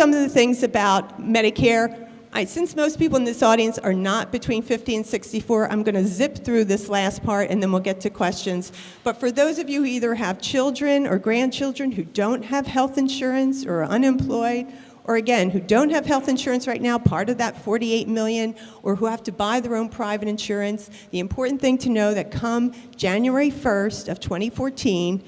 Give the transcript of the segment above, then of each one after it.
some of the things about Medicare. Since most people in this audience are not between 50 and 64, I'm going to zip through this last part and then we'll get to questions. But for those of you who either have children or grandchildren who don't have health insurance or are unemployed, or again, who don't have health insurance right now, part of that 48 million, or who have to buy their own private insurance, the important thing to know that come January 1st of 2014,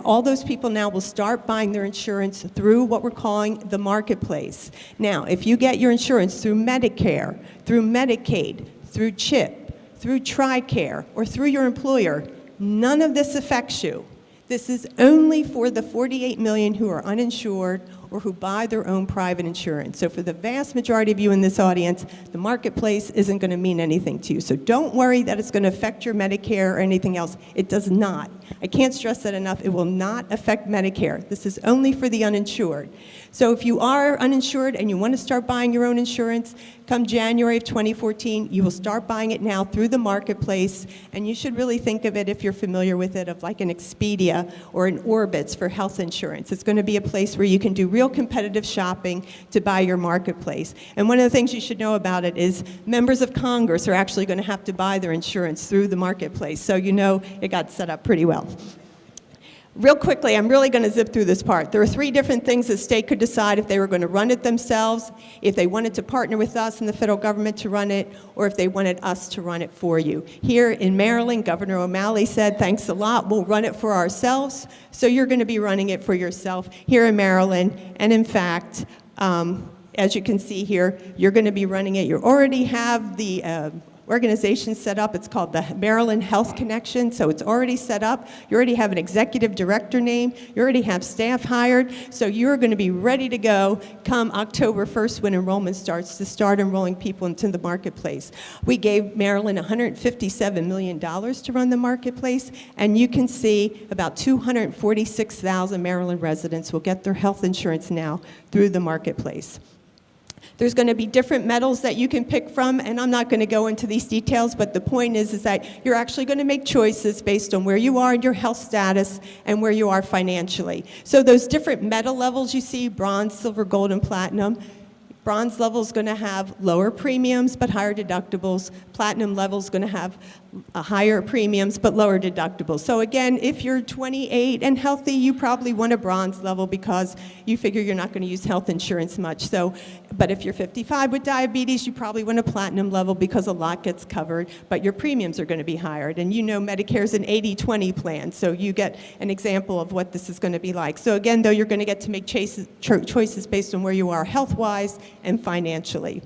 all those people now will start buying their insurance through what we're calling the marketplace. Now, if you get your insurance through Medicare, through Medicaid, through CHIP, through TRICARE, or through your employer, none of this affects you. This is only for the 48 million who are uninsured or who buy their own private insurance. So for the vast majority of you in this audience, the marketplace isn't going to mean anything to you. So don't worry that it's going to affect your Medicare or anything else. It does not. I can't stress that enough. It will not affect Medicare. This is only for the uninsured. So if you are uninsured and you want to start buying your own insurance, come January of 2014, you will start buying it now through the marketplace, and you should really think of it, if you're familiar with it, of like an Expedia or an Orbitz for health insurance. It's going to be a place where you can do real competitive shopping to buy your marketplace. And one of the things you should know about it is members of Congress are actually going to have to buy their insurance through the marketplace, so you know it got set up pretty well. Real quickly, I'm really going to zip through this part. There are 3 different things the state could decide if they were going to run it themselves, if they wanted to partner with us and the federal government to run it, or if they wanted us to run it for you. Here in Maryland, Governor O'Malley said, thanks a lot, we'll run it for ourselves, so you're going to be running it for yourself here in Maryland. And in fact, as you can see here, you're going to be running it. You already have the organization set up. It's called the Maryland Health Connection, so it's already set up. You already have an executive director name. You already have staff hired, so you're going to be ready to go come October 1st when enrollment starts, to start enrolling people into the marketplace. We gave Maryland $157 million to run the marketplace, and you can see about 246,000 Maryland residents will get their health insurance now through the marketplace. There's going to be different metals that you can pick from, and I'm not going to go into these details, but the point is that you're actually going to make choices based on where you are in your health status and where you are financially. So those different metal levels you see, bronze, silver, gold, and platinum, bronze level is going to have lower premiums but higher deductibles. Platinum level is going to have higher premiums but lower deductibles. So again, if you're 28 and healthy, you probably want a bronze level because you figure you're not going to use health insurance much. So, but if you're 55 with diabetes, you probably want a platinum level because a lot gets covered, but your premiums are going to be higher. And you know Medicare is an 80-20 plan, so you get an example of what this is going to be like. So again, though, you're going to get to make choices based on where you are health-wise and financially.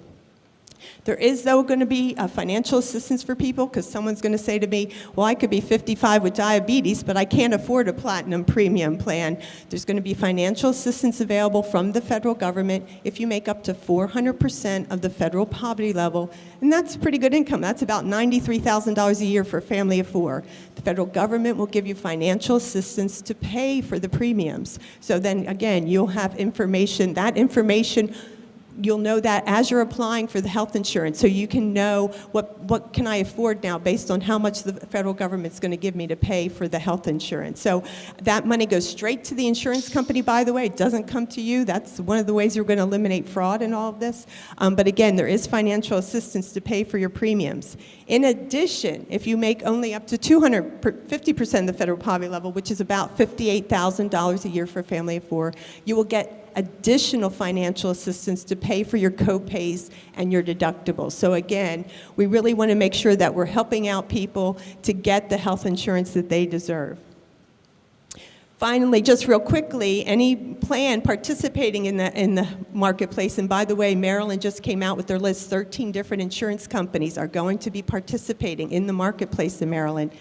There is, though, going to be financial assistance for people, because someone's going to say to me, well, I could be 55 with diabetes, but I can't afford a platinum premium plan. There's going to be financial assistance available from the federal government if you make up to 400% of the federal poverty level, and that's pretty good income. That's about $93,000 a year for a family of 4. The federal government will give you financial assistance to pay for the premiums. So then, again, you'll have information. That information, you'll know that as you're applying for the health insurance, so you can know what can I afford now based on how much the federal government's going to give me to pay for the health insurance. So that money goes straight to the insurance company, by the way. It doesn't come to you. That's one of the ways you're going to eliminate fraud in all of this. But again, there is financial assistance to pay for your premiums. In addition, if you make only up to 50% of the federal poverty level, which is about $58,000 a year for a family of 4, you will get additional financial assistance to pay for your co-pays and your deductibles. So again, we really want to make sure that we're helping out people to get the health insurance that they deserve. Finally, just real quickly, any plan participating in the marketplace, and by the way, Maryland just came out with their list, 13 different insurance companies are going to be participating in the marketplace in Maryland.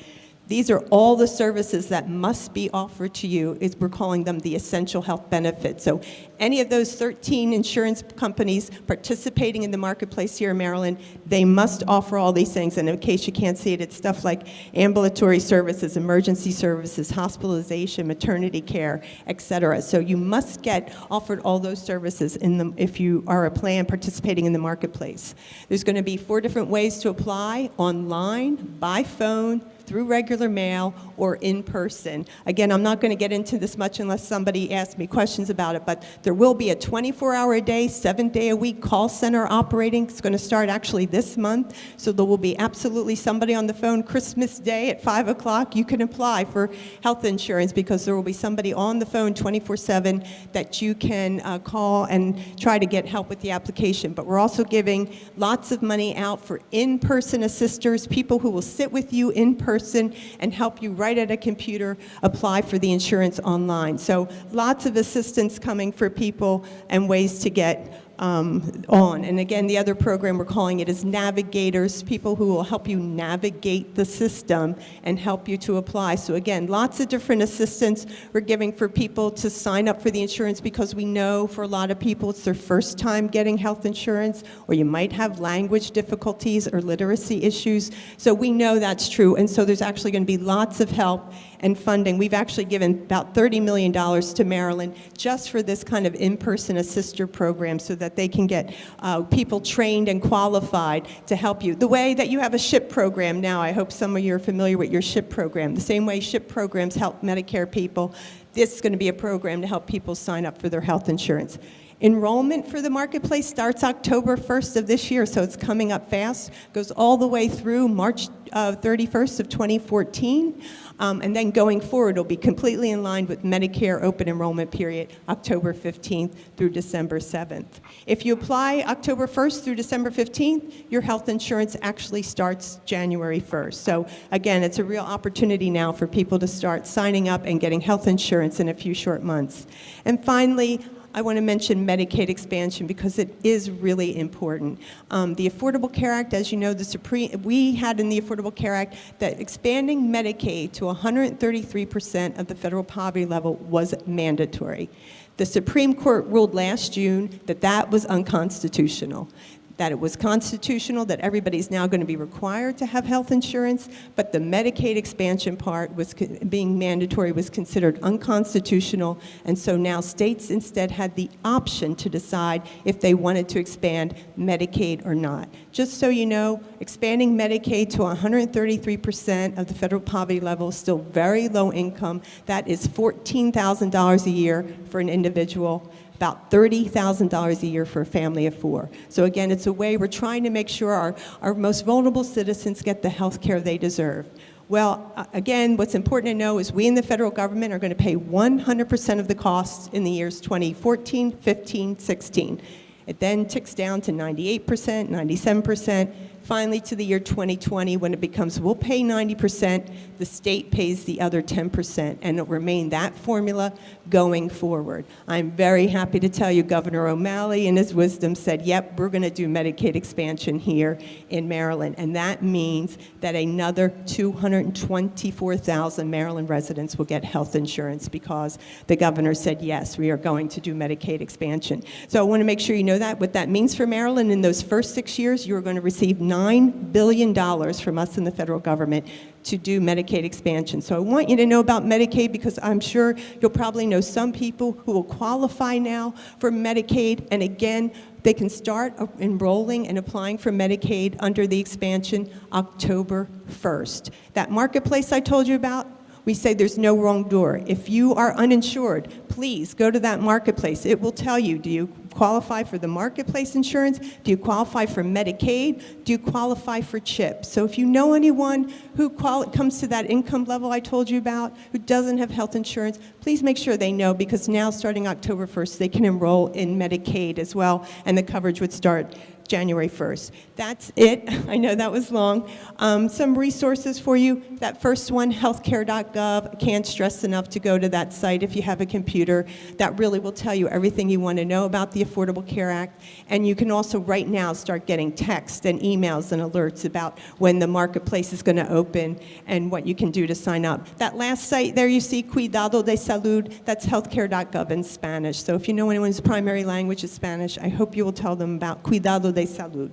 These are all the services that must be offered to you. We're calling them the essential health benefits. So any of those 13 insurance companies participating in the marketplace here in Maryland, they must offer all these things. And in case you can't see it, it's stuff like ambulatory services, emergency services, hospitalization, maternity care, et cetera. So you must get offered all those services if you are a plan participating in the marketplace. There's going to be 4 different ways to apply: online, by phone, through regular mail or in person. Again, I'm not going to get into this much unless somebody asks me questions about it, but there will be a 24-hour-a-day, 7-day-a-week call center operating. It's going to start actually this month, so there will be absolutely somebody on the phone Christmas Day at 5 o'clock. You can apply for health insurance because there will be somebody on the phone 24/7 that you can call and try to get help with the application. But we're also giving lots of money out for in-person assisters, people who will sit with you in person and help you right at a computer apply for the insurance online. So lots of assistance coming for people and ways to get on. And again, the other program we're calling it is Navigators, people who will help you navigate the system and help you to apply. So again, lots of different assistance we're giving for people to sign up for the insurance because we know for a lot of people it's their first time getting health insurance, or you might have language difficulties or literacy issues. So we know that's true, and so there's actually going to be lots of help and funding. We've actually given about $30 million to Maryland just for this kind of in-person assister program so that they can get people trained and qualified to help you. The way that you have a SHIP program now, I hope some of you are familiar with your SHIP program. The same way SHIP programs help Medicare people, this is going to be a program to help people sign up for their health insurance. Enrollment for the marketplace starts October 1st of this year, so it's coming up fast. Goes all the way through March 31st of 2014. And then going forward, it'll be completely in line with Medicare open enrollment period, October 15th through December 7th. If you apply October 1st through December 15th, your health insurance actually starts January 1st. So again, it's a real opportunity now for people to start signing up and getting health insurance in a few short months. And finally, I want to mention Medicaid expansion because it is really important. The Affordable Care Act, as you know, we had in the Affordable Care Act that expanding Medicaid to 133% of the federal poverty level was mandatory. The Supreme Court ruled last June that that was unconstitutional. That it was constitutional, that everybody's now going to be required to have health insurance, but the Medicaid expansion part was being mandatory was considered unconstitutional, and so now states instead had the option to decide if they wanted to expand Medicaid or not. Just so you know, expanding Medicaid to 133% of the federal poverty level is still very low income. That is $14,000 a year for an individual, about $30,000 a year for a family of 4. So again, it's a way we're trying to make sure our most vulnerable citizens get the health care they deserve. Well, again, what's important to know is we in the federal government are going to pay 100% of the costs in the years 2014, 15, 16. It then ticks down to 98%, 97%, finally to the year 2020 when it becomes we'll pay 90%, the state pays the other 10%, and it'll remain that formula going forward. I'm very happy to tell you Governor O'Malley in his wisdom said, yep, we're going to do Medicaid expansion here in Maryland, and that means that another 224,000 Maryland residents will get health insurance because the governor said, yes, we are going to do Medicaid expansion. So I want to make sure you know that. What that means for Maryland in those first 6 years, you are going to receive $9 billion from us in the federal government to do Medicaid expansion. So I want you to know about Medicaid because I'm sure you'll probably know some people who will qualify now for Medicaid, and again, they can start enrolling and applying for Medicaid under the expansion October 1st. That marketplace I told you about, we say there's no wrong door. If you are uninsured, please go to that marketplace. It will tell you, do you qualify for the marketplace insurance? Do you qualify for Medicaid? Do you qualify for CHIP? So if you know anyone who comes to that income level I told you about, who doesn't have health insurance, please make sure they know because now starting October 1st, they can enroll in Medicaid as well, and the coverage would start January 1st. That's it. I know that was long. Some resources for you. That first one, healthcare.gov. Can't stress enough to go to that site if you have a computer. That really will tell you everything you want to know about the Affordable Care Act. And you can also right now start getting texts and emails and alerts about when the marketplace is going to open and what you can do to sign up. That last site there you see, Cuidado de Salud, that's healthcare.gov in Spanish. So if you know anyone's primary language is Spanish, I hope you will tell them about Cuidado de Salud.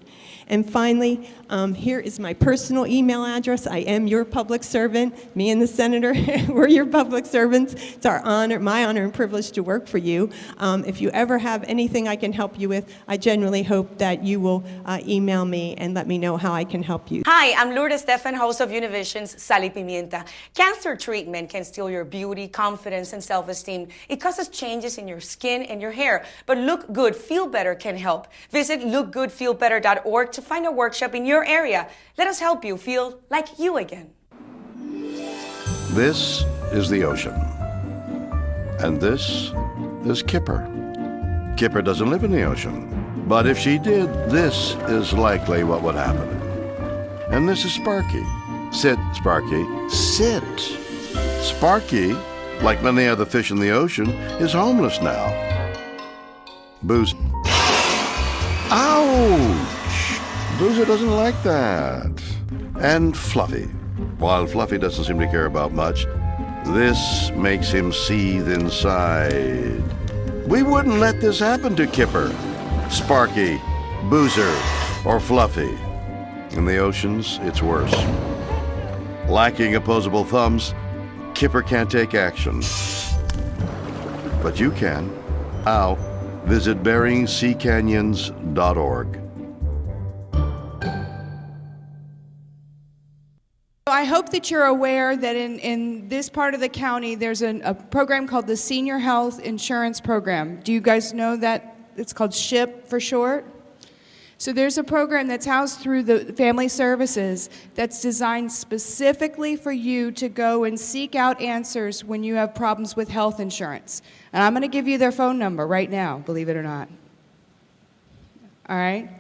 And finally, here is my personal email address. I am your public servant. Me and the senator, we're your public servants. It's my honor and privilege to work for you. If you ever have anything anything I can help you with, I genuinely hope that you will email me and let me know how I can help you. Hi, I'm Lourdes Stefan, host of Univision's Sal y Pimienta. Cancer treatment can steal your beauty, confidence, and self-esteem. It causes changes in your skin and your hair. But Look Good, Feel Better can help. Visit lookgoodfeelbetter.org to find a workshop in your area. Let us help you feel like you again. This is the ocean. And this is Kipper. Kipper doesn't live in the ocean. But if she did, this is likely what would happen. And this is Sparky. Sit, Sparky. Sit. Sparky, like many other fish in the ocean, is homeless now. Booze. Ouch! Boozer doesn't like that. And Fluffy. While Fluffy doesn't seem to care about much, this makes him seethe inside. We wouldn't let this happen to Kipper, Sparky, Boozer, or Fluffy. In the oceans, it's worse. Lacking opposable thumbs, Kipper can't take action. But you can. How? Visit BeringSeaCanyons.org. I hope that you're aware that in this part of the county, there's a program called the Senior Health Insurance Program. Do you guys know that? It's called SHIP for short. So there's a program that's housed through the Family Services that's designed specifically for you to go and seek out answers when you have problems with health insurance. And I'm going to give you their phone number right now, believe it or not. All right?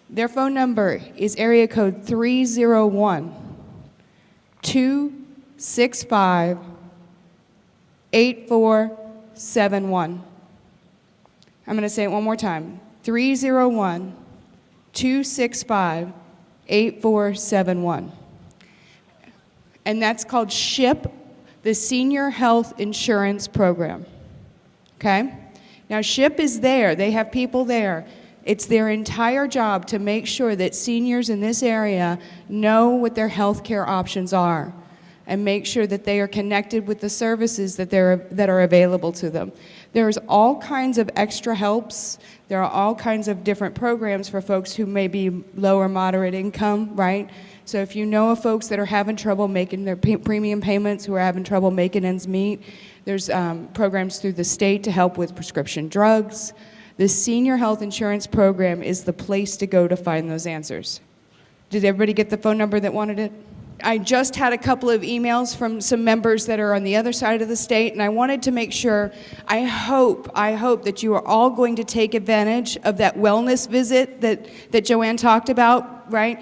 Their phone number is area code 301-265-8471. I'm going to say it one more time. 301-265-8471. And that's called SHIP, the Senior Health Insurance Program. Okay? Now, SHIP is there. They have people there. It's their entire job to make sure that seniors in this area know what their health care options are and make sure that they are connected with the services that are available to them. There's all kinds of extra helps. There are all kinds of different programs for folks who may be low or moderate income, right? So if you know of folks that are having trouble making their premium payments, who are having trouble making ends meet, there's programs through the state to help with prescription drugs. The Senior Health Insurance Program is the place to go to find those answers. Did everybody get the phone number that wanted it? I just had a couple of emails from some members that are on the other side of the state, and I wanted to make sure, I hope that you are all going to take advantage of that wellness visit that Joanne talked about, right?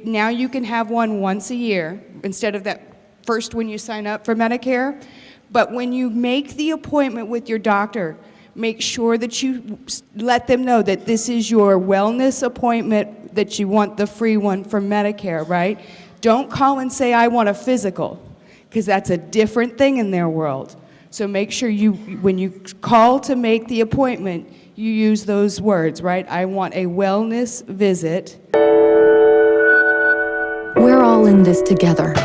Now you can have one once a year instead of that first when you sign up for Medicare. But when you make the appointment with your doctor, make sure that you let them know that this is your wellness appointment, that you want the free one for Medicare, right? Don't call and say, I want a physical, because that's a different thing in their world. So make sure when you call to make the appointment, you use those words, right? I want a wellness visit. We're all in this together.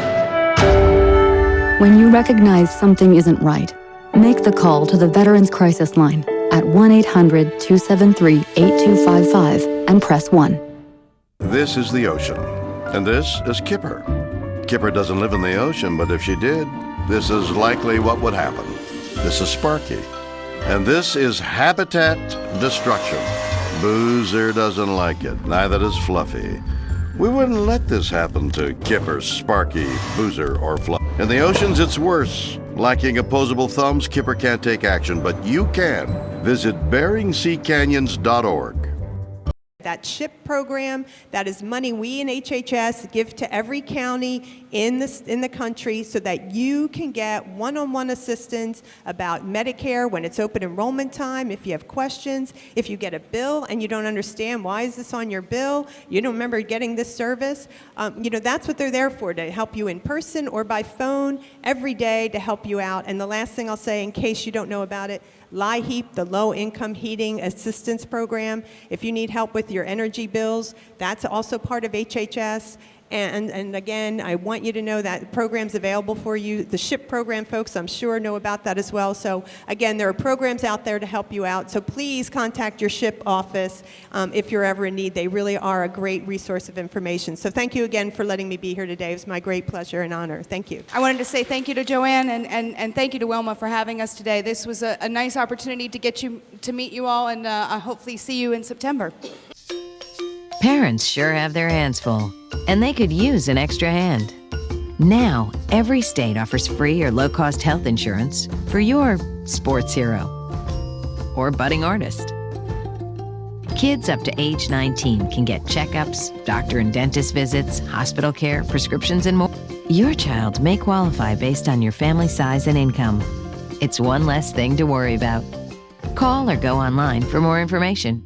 When you recognize something isn't right, make the call to the Veterans Crisis Line at 1-800-273-8255 and press 1. This is the ocean. And this is Kipper. Kipper doesn't live in the ocean, but if she did, this is likely what would happen. This is Sparky. And this is habitat destruction. Boozer doesn't like it. Neither does Fluffy. We wouldn't let this happen to Kipper, Sparky, Boozer, or Fluffy. In the oceans, it's worse. Lacking opposable thumbs, Kipper can't take action, but you can. Visit BeringSeaCanyons.org. That SHIP program, that is money we in HHS give to every county in the country so that you can get one-on-one assistance about Medicare when it's open enrollment time, if you have questions, if you get a bill and you don't understand why is this on your bill, you don't remember getting this service, that's what they're there for, to help you in person or by phone every day to help you out. And the last thing I'll say, in case you don't know about it, LIHEAP, the Low Income Heating Assistance Program. If you need help with your energy bills, that's also part of HHS. And again, I want you to know that the program's available for you. The SHIP program folks, I'm sure, know about that as well. So again, there are programs out there to help you out. So please contact your SHIP office if you're ever in need. They really are a great resource of information. So thank you again for letting me be here today. It was my great pleasure and honor. Thank you. I wanted to say thank you to Joanne and thank you to Wilma for having us today. This was a nice opportunity to get you to meet you all, and I hopefully see you in September. Parents sure have their hands full, and they could use an extra hand. Now, every state offers free or low-cost health insurance for your sports hero or budding artist. Kids up to age 19 can get checkups, doctor and dentist visits, hospital care, prescriptions, and more. Your child may qualify based on your family size and income. It's one less thing to worry about. Call or go online for more information.